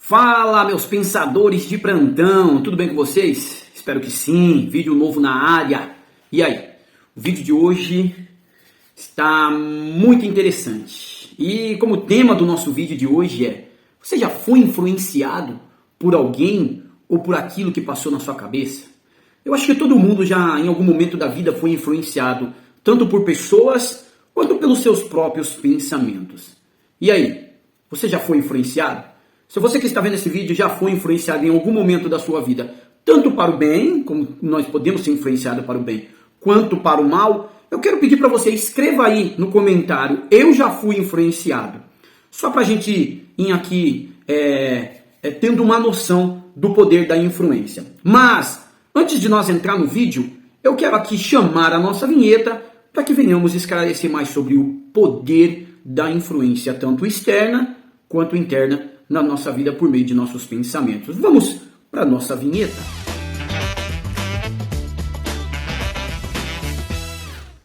Fala, meus pensadores de plantão, tudo bem com vocês? Espero que sim, vídeo novo na área. E aí, o vídeo de hoje está muito interessante. E como tema do nosso vídeo de hoje é: você já foi influenciado por alguém ou por aquilo que passou na sua cabeça? Eu acho que todo mundo já em algum momento da vida foi influenciado, tanto por pessoas quanto pelos seus próprios pensamentos. E aí, você já foi influenciado? Se você que está vendo esse vídeo já foi influenciado em algum momento da sua vida, tanto para o bem, como nós podemos ser influenciados para o bem, quanto para o mal, eu quero pedir para você, escreva aí no comentário: eu já fui influenciado. Só para a gente ir aqui tendo uma noção do poder da influência. Mas, antes de nós entrar no vídeo, eu quero aqui chamar a nossa vinheta para que venhamos esclarecer mais sobre o poder da influência, tanto externa quanto interna, na nossa vida por meio de nossos pensamentos. Vamos para a nossa vinheta.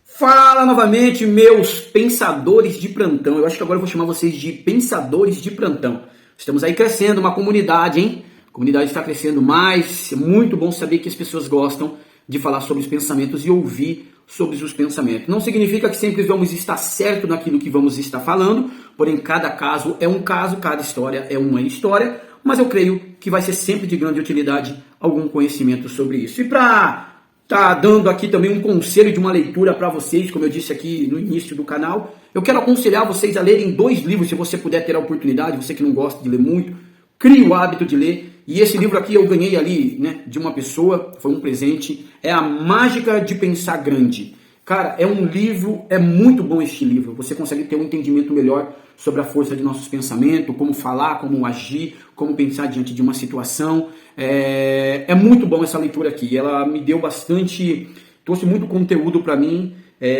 Fala novamente, meus pensadores de plantão. Eu acho que agora eu vou chamar vocês de pensadores de plantão. Estamos aí crescendo, uma comunidade, hein? A comunidade está crescendo mais. É muito bom saber que as pessoas gostam de falar sobre os pensamentos e ouvir sobre os pensamentos. Não significa que sempre vamos estar certo naquilo que vamos estar falando, porém cada caso é um caso, cada história é uma história, mas eu creio que vai ser sempre de grande utilidade algum conhecimento sobre isso. E para estar dando aqui também um conselho de uma leitura para vocês, como eu disse aqui no início do canal, eu quero aconselhar vocês a lerem 2 livros, se você puder ter a oportunidade, você que não gosta de ler muito, crie o hábito de ler. E esse livro aqui eu ganhei ali, né, de uma pessoa, foi um presente, é A Mágica de Pensar Grande. Cara, é um livro, é muito bom este livro, você consegue ter um entendimento melhor sobre a força de nossos pensamentos, como falar, como agir, como pensar diante de uma situação. É muito bom essa leitura aqui, ela me deu bastante, trouxe muito conteúdo para mim,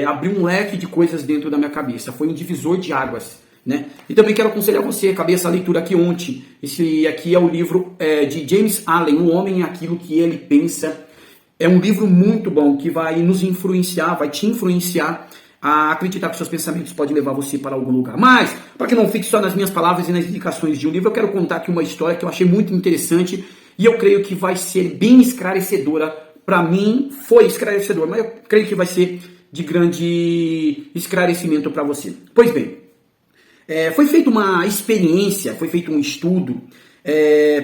abriu um leque de coisas dentro da minha cabeça, foi um divisor de águas. Né? E também quero aconselhar você, acabei essa leitura aqui ontem. Esse aqui é o livro de James Allen, O Homem e Aquilo que Ele Pensa. É um livro muito bom que vai nos influenciar, vai te influenciar a acreditar que seus pensamentos podem levar você para algum lugar. Mas, para que não fique só nas minhas palavras e nas indicações de um livro, eu quero contar aqui uma história que eu achei muito interessante e eu creio que vai ser bem esclarecedora. Para mim foi esclarecedor, mas eu creio que vai ser de grande esclarecimento para você. Pois bem, foi feita uma experiência, foi feito um estudo.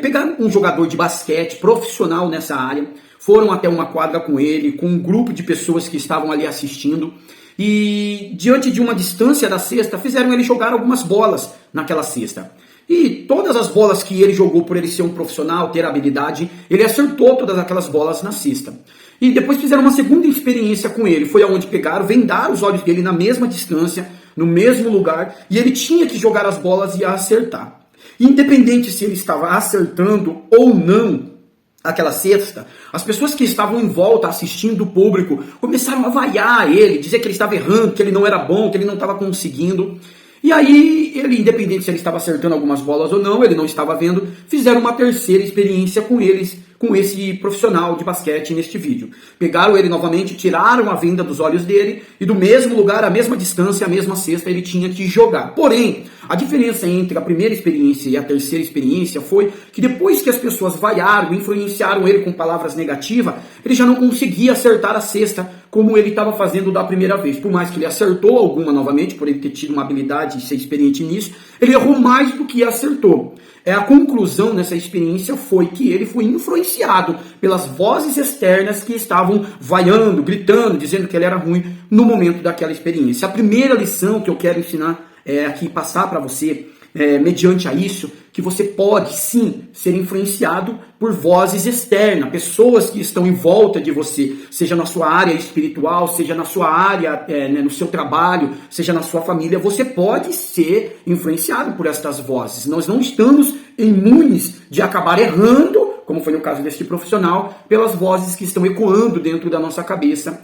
Pegaram um jogador de basquete profissional nessa área, foram até uma quadra com ele, com um grupo de pessoas que estavam ali assistindo, e diante de uma distância da cesta, fizeram ele jogar algumas bolas naquela cesta. E todas as bolas que ele jogou, por ele ser um profissional, ter habilidade, ele acertou todas aquelas bolas na cesta. E depois fizeram uma segunda experiência com ele, foi aonde pegaram, vendaram os olhos dele na mesma distância, no mesmo lugar, e ele tinha que jogar as bolas e acertar. Independente se ele estava acertando ou não aquela cesta, as pessoas que estavam em volta assistindo o público começaram a vaiar ele, dizer que ele estava errando, que ele não era bom, que ele não estava conseguindo. E aí, ele, independente se ele estava acertando algumas bolas ou não, ele não estava vendo, fizeram uma terceira experiência com eles, com esse profissional de basquete neste vídeo. Pegaram ele novamente, tiraram a venda dos olhos dele e do mesmo lugar, a mesma distância, a mesma cesta, ele tinha que jogar. Porém, a diferença entre a primeira experiência e a terceira experiência foi que depois que as pessoas vaiaram, influenciaram ele com palavras negativas, ele já não conseguia acertar a cesta como ele estava fazendo da primeira vez. Por mais que ele acertou alguma novamente, por ele ter tido uma habilidade e ser experiente nisso, ele errou mais do que acertou. A conclusão nessa experiência foi que ele foi influenciado pelas vozes externas que estavam vaiando, gritando, dizendo que ele era ruim no momento daquela experiência. A primeira lição que eu quero ensinar aqui, passar para você, mediante a isso, que você pode sim ser influenciado por vozes externas, pessoas que estão em volta de você, seja na sua área espiritual, seja na sua área, no seu trabalho, seja na sua família. Você pode ser influenciado por estas vozes. Nós não estamos imunes de acabar errando, como foi no caso deste profissional, pelas vozes que estão ecoando dentro da nossa cabeça.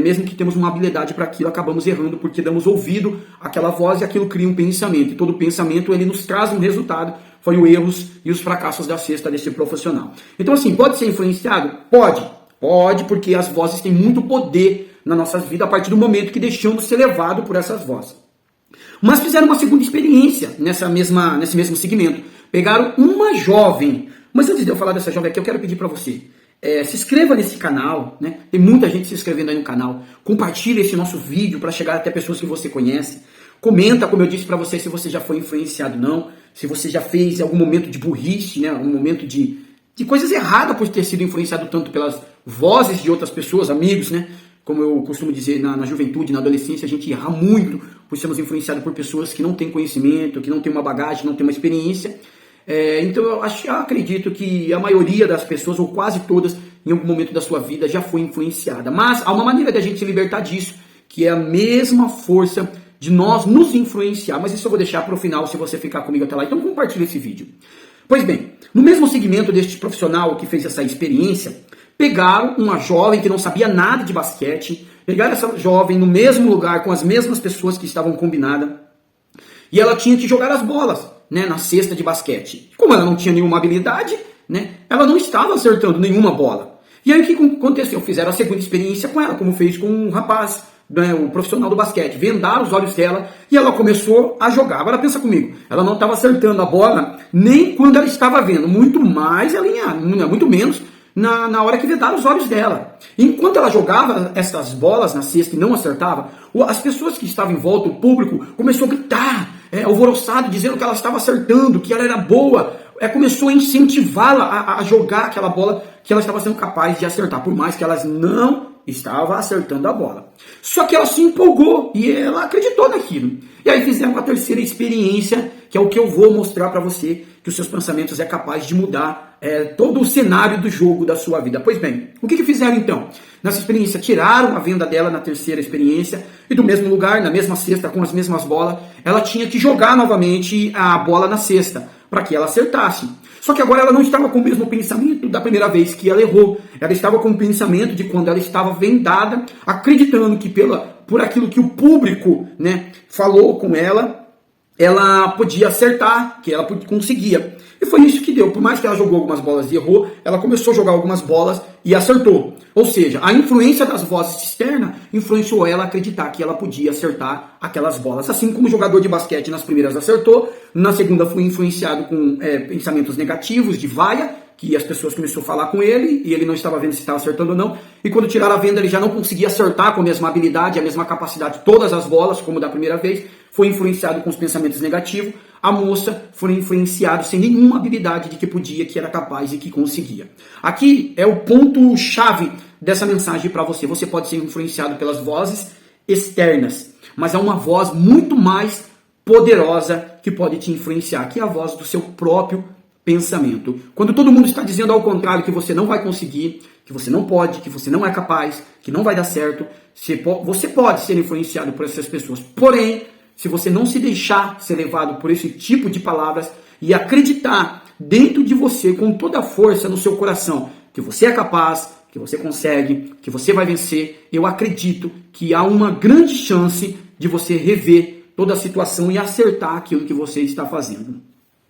Mesmo que temos uma habilidade para aquilo, acabamos errando porque damos ouvido àquela voz e aquilo cria um pensamento. E todo pensamento ele nos traz um resultado. Foi os erros e os fracassos da cesta desse profissional. Então assim, pode ser influenciado? Pode, porque as vozes têm muito poder na nossa vida a partir do momento que deixamos ser levado por essas vozes. Mas fizeram uma segunda experiência nesse mesmo segmento. Pegaram uma jovem. Mas antes de eu falar dessa jovem aqui, eu quero pedir para você. Se inscreva nesse canal, né? Tem muita gente se inscrevendo aí no canal. Compartilhe esse nosso vídeo para chegar até pessoas que você conhece. Comenta, como eu disse para você, se você já foi influenciado ou não. Se você já fez algum momento de burrice, né? Um momento de coisas erradas por ter sido influenciado tanto pelas vozes de outras pessoas, amigos, né? Como eu costumo dizer, na juventude, na adolescência, a gente erra muito por sermos influenciados por pessoas que não têm conhecimento, que não têm uma bagagem, não têm uma experiência. Então eu acredito que a maioria das pessoas, ou quase todas, em algum momento da sua vida já foi influenciada. Mas há uma maneira de a gente se libertar disso, que é a mesma força de nós nos influenciar. Mas isso eu vou deixar para o final, se você ficar comigo até lá. Então compartilhe esse vídeo. Pois bem, no mesmo segmento deste profissional que fez essa experiência, pegaram uma jovem que não sabia nada de basquete, pegaram essa jovem no mesmo lugar, com as mesmas pessoas que estavam combinadas, e ela tinha que jogar as bolas, né, na cesta de basquete. Como ela não tinha nenhuma habilidade, né, ela não estava acertando nenhuma bola. E aí o que aconteceu? Fizeram a segunda experiência com ela, como fez com um rapaz, né, o profissional do basquete. Vendaram os olhos dela e ela começou a jogar. Agora pensa comigo, ela não estava acertando a bola nem quando ela estava vendo, muito mais alinhada, muito menos na hora que vedaram os olhos dela. Enquanto ela jogava essas bolas na cesta e não acertava, as pessoas que estavam em volta, o público, começou a gritar, alvoroçado, dizendo que ela estava acertando, que ela era boa. Começou a incentivá-la a jogar aquela bola que ela estava sendo capaz de acertar, por mais que elas não estavam acertando a bola. Só que ela se empolgou e ela acreditou naquilo. E aí fizeram a terceira experiência, que é o que eu vou mostrar para você, que os seus pensamentos é capaz de mudar todo o cenário do jogo da sua vida. Pois bem, o que fizeram então? Nessa experiência, tiraram a venda dela na terceira experiência e do mesmo lugar, na mesma cesta, com as mesmas bolas, ela tinha que jogar novamente a bola na cesta, para que ela acertasse. Só que agora ela não estava com o mesmo pensamento da primeira vez que ela errou. Ela estava com o pensamento de quando ela estava vendada, acreditando que por aquilo que o público, né, falou com ela podia acertar, que ela conseguia. E foi isso que deu. Por mais que ela jogou algumas bolas e errou, ela começou a jogar algumas bolas e acertou. Ou seja, a influência das vozes externas influenciou ela a acreditar que ela podia acertar aquelas bolas. Assim como o jogador de basquete nas primeiras acertou, na segunda foi influenciado com pensamentos negativos, de vaia, que as pessoas começaram a falar com ele e ele não estava vendo se estava acertando ou não. E quando tiraram a venda, ele já não conseguia acertar com a mesma habilidade, a mesma capacidade, todas as bolas, como da primeira vez. Foi influenciado com os pensamentos negativos. A moça foi influenciada sem nenhuma habilidade de que podia, que era capaz e que conseguia. Aqui é o ponto-chave dessa mensagem para você. Você pode ser influenciado pelas vozes externas, mas há uma voz muito mais poderosa que pode te influenciar, que é a voz do seu próprio pensamento. Quando todo mundo está dizendo ao contrário, que você não vai conseguir, que você não pode, que você não é capaz, que não vai dar certo, você pode ser influenciado por essas pessoas. Porém, se você não se deixar ser levado por esse tipo de palavras e acreditar dentro de você com toda a força no seu coração que você é capaz, que você consegue, que você vai vencer, eu acredito que há uma grande chance de você rever toda a situação e acertar aquilo que você está fazendo.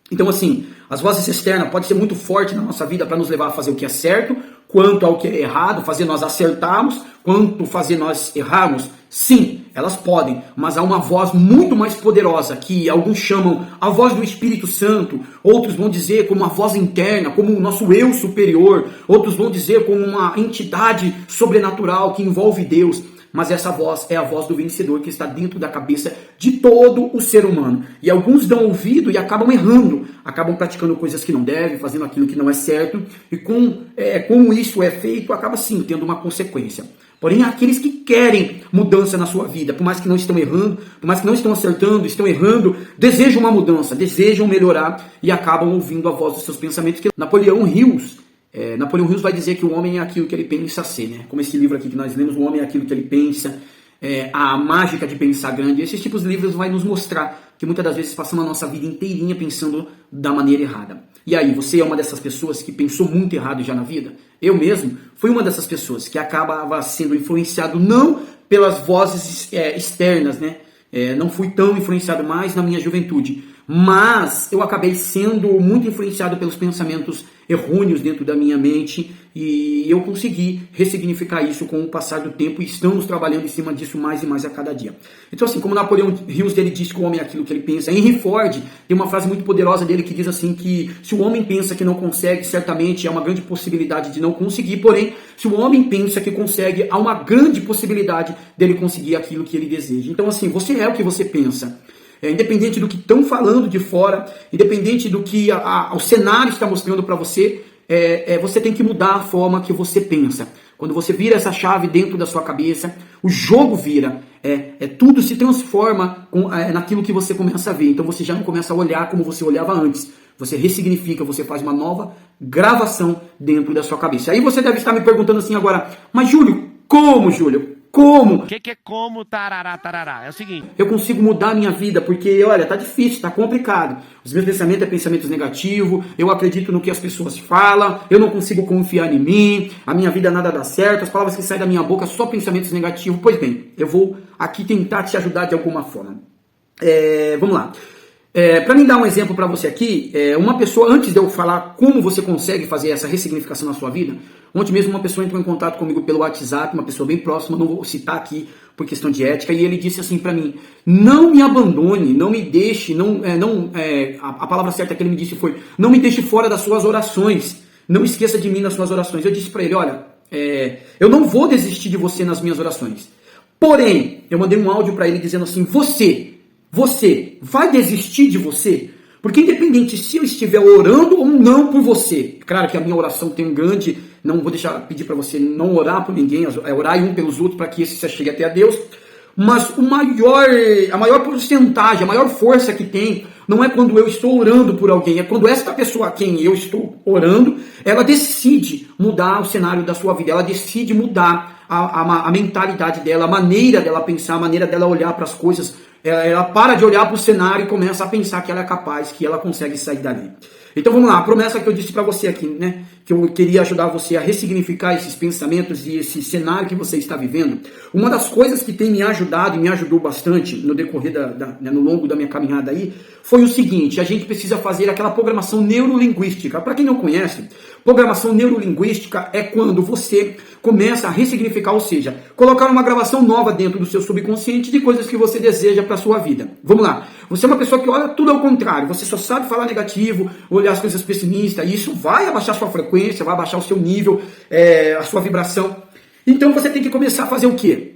Então, assim, as vozes externas podem ser muito fortes na nossa vida para nos levar a fazer o que é certo, quanto ao que é errado, fazer nós acertarmos, quanto fazer nós errarmos. Sim, elas podem, mas há uma voz muito mais poderosa, que alguns chamam a voz do Espírito Santo, outros vão dizer como uma voz interna, como o nosso eu superior, outros vão dizer como uma entidade sobrenatural que envolve Deus. Mas essa voz é a voz do vencedor que está dentro da cabeça de todo o ser humano. E alguns dão ouvido e acabam errando, acabam praticando coisas que não devem, fazendo aquilo que não é certo. E como isso é feito, acaba sim tendo uma consequência. Porém, há aqueles que querem mudança na sua vida, por mais que não estão errando, por mais que não estão acertando, estão errando, desejam uma mudança, desejam melhorar e acabam ouvindo a voz dos seus pensamentos. Que Napoleão Hills vai dizer que o homem é aquilo que ele pensa ser, né? Como esse livro aqui que nós lemos, o homem é aquilo que ele pensa, a mágica de pensar grande. Esses tipos de livros vai nos mostrar que muitas das vezes passamos a nossa vida inteirinha pensando da maneira errada. E aí, você é uma dessas pessoas que pensou muito errado já na vida? Eu mesmo fui uma dessas pessoas que acabava sendo influenciado não pelas vozes externas, né? Não fui tão influenciado mais na minha juventude, mas eu acabei sendo muito influenciado pelos pensamentos errôneos dentro da minha mente e eu consegui ressignificar isso com o passar do tempo e estamos trabalhando em cima disso mais e mais a cada dia. Então assim, como Napoleão Hill ele diz que o homem é aquilo que ele pensa, Henry Ford tem uma frase muito poderosa dele que diz assim que se o homem pensa que não consegue, certamente há uma grande possibilidade de não conseguir, porém, se o homem pensa que consegue, há uma grande possibilidade dele conseguir aquilo que ele deseja. Então assim, você é o que você pensa. Independente do que estão falando de fora, independente do que o cenário está mostrando para você, você tem que mudar a forma que você pensa. Quando você vira essa chave dentro da sua cabeça, o jogo vira, tudo se transforma naquilo que você começa a ver. Então você já não começa a olhar como você olhava antes. Você ressignifica, você faz uma nova gravação dentro da sua cabeça. Aí você deve estar me perguntando assim agora, mas Júlio, como Júlio? Como? O que é como tarará, tarará? É o seguinte. Eu consigo mudar a minha vida porque, olha, tá difícil, tá complicado. Os meus pensamentos são pensamentos negativos, eu acredito no que as pessoas falam, eu não consigo confiar em mim, a minha vida nada dá certo, as palavras que saem da minha boca só pensamentos negativos. Pois bem, eu vou aqui tentar te ajudar de alguma forma. Vamos lá. Para mim dar um exemplo para você aqui, uma pessoa, antes de eu falar como você consegue fazer essa ressignificação na sua vida, ontem mesmo uma pessoa entrou em contato comigo pelo WhatsApp, uma pessoa bem próxima, não vou citar aqui por questão de ética, e ele disse assim para mim, não me abandone, não me deixe, a palavra certa que ele me disse foi, não me deixe fora das suas orações, não esqueça de mim nas suas orações. Eu disse para ele, olha, eu não vou desistir de você nas minhas orações, porém, eu mandei um áudio para ele dizendo assim, você vai desistir de você? Porque independente se eu estiver orando ou não por você, claro que a minha oração tem um grande, não vou pedir para você não orar por ninguém, orar um pelos outros para que esse se chegue até a Deus, mas a maior porcentagem, a maior força que tem, não é quando eu estou orando por alguém, é quando esta pessoa a quem eu estou orando, ela decide mudar o cenário da sua vida, ela decide mudar a mentalidade dela, a maneira dela pensar, a maneira dela olhar para as coisas. Ela para de olhar para o cenário e começa a pensar que ela é capaz, que ela consegue sair dali. Então vamos lá, a promessa que eu disse para você aqui, né? Que eu queria ajudar você a ressignificar esses pensamentos e esse cenário que você está vivendo. Uma das coisas que tem me ajudado e me ajudou bastante no decorrer no longo da minha caminhada aí, foi o seguinte, a gente precisa fazer aquela programação neurolinguística. Para quem não conhece, programação neurolinguística é quando você começa a ressignificar, ou seja, colocar uma gravação nova dentro do seu subconsciente de coisas que você deseja para a sua vida. Vamos lá, você é uma pessoa que olha tudo ao contrário, você só sabe falar negativo, olhar as coisas pessimistas, e isso vai abaixar sua frequência, vai abaixar o seu nível, a sua vibração. Então você tem que começar a fazer o quê?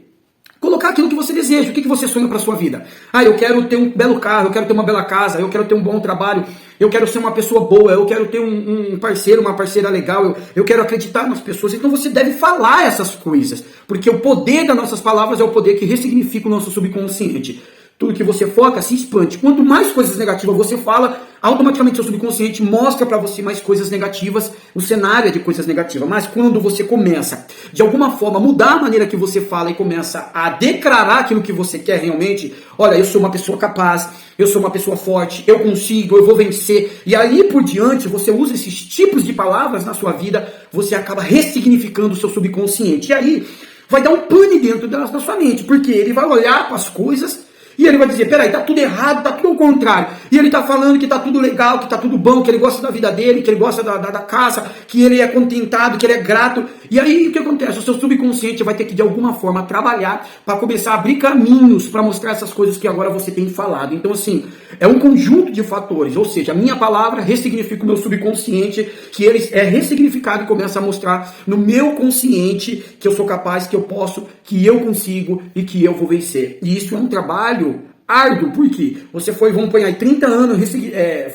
Colocar aquilo que você deseja, o que você sonha para a sua vida. Eu quero ter um belo carro, eu quero ter uma bela casa, eu quero ter um bom trabalho, eu quero ser uma pessoa boa, eu quero ter um parceiro, uma parceira legal, eu quero acreditar nas pessoas. Então você deve falar essas coisas, porque o poder das nossas palavras é o poder que ressignifica o nosso subconsciente. Tudo que você foca se expande. Quanto mais coisas negativas você fala, automaticamente seu subconsciente mostra para você mais coisas negativas, o cenário é de coisas negativas. Mas quando você começa, de alguma forma, mudar a maneira que você fala e começa a declarar aquilo que você quer realmente, olha, eu sou uma pessoa capaz, eu sou uma pessoa forte, eu consigo, eu vou vencer, e aí por diante você usa esses tipos de palavras na sua vida, você acaba ressignificando o seu subconsciente. E aí vai dar um pane dentro da sua mente, porque ele vai olhar para as coisas e ele vai dizer, peraí, tá tudo errado, tá tudo ao contrário. E ele tá falando que tá tudo legal, que tá tudo bom, que ele gosta da vida dele, que ele gosta da casa, que ele é contentado, que ele é grato. E aí o que acontece? O seu subconsciente vai ter que de alguma forma trabalhar para começar a abrir caminhos para mostrar essas coisas que agora você tem falado. Então assim, é um conjunto de fatores, ou seja, a minha palavra ressignifica o meu subconsciente, que ele é ressignificado e começa a mostrar no meu consciente que eu sou capaz, que eu posso, que eu consigo e que eu vou vencer. E isso é um trabalho árduo, porque você vamos pôr aí 30 anos,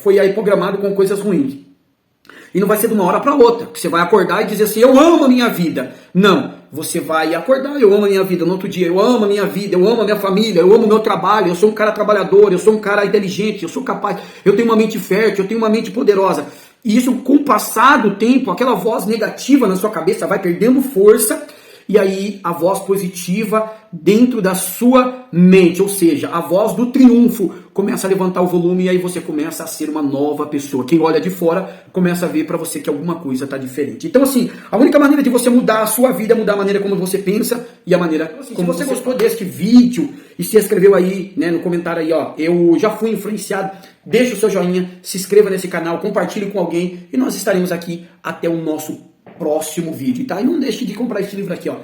foi aí programado com coisas ruins. E não vai ser de uma hora para outra, que você vai acordar e dizer assim, eu amo a minha vida. Não, você vai acordar, eu amo a minha vida. No outro dia, eu amo a minha vida, eu amo a minha família, eu amo o meu trabalho, eu sou um cara trabalhador, eu sou um cara inteligente, eu sou capaz, eu tenho uma mente fértil, eu tenho uma mente poderosa. E isso, com o passar do tempo, aquela voz negativa na sua cabeça vai perdendo força, e aí a voz positiva dentro da sua mente, ou seja, a voz do triunfo começa a levantar o volume e aí você começa a ser uma nova pessoa. Quem olha de fora começa a ver para você que alguma coisa está diferente. Então assim, a única maneira de você mudar a sua vida é mudar a maneira como você pensa e a maneira como você gostou deste vídeo e se inscreveu aí, né, no comentário aí, ó, eu já fui influenciado deixe o seu joinha, se inscreva nesse canal, compartilhe com alguém e nós estaremos aqui até o nosso próximo vídeo, tá? E não deixe de comprar esse livro aqui, ó.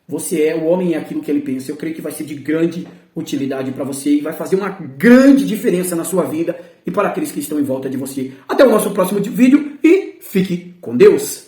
Você é o homem, é aquilo que ele pensa. Eu creio que vai ser de grande utilidade para você e vai fazer uma grande diferença na sua vida e para aqueles que estão em volta de você. Até o nosso próximo vídeo e fique com Deus!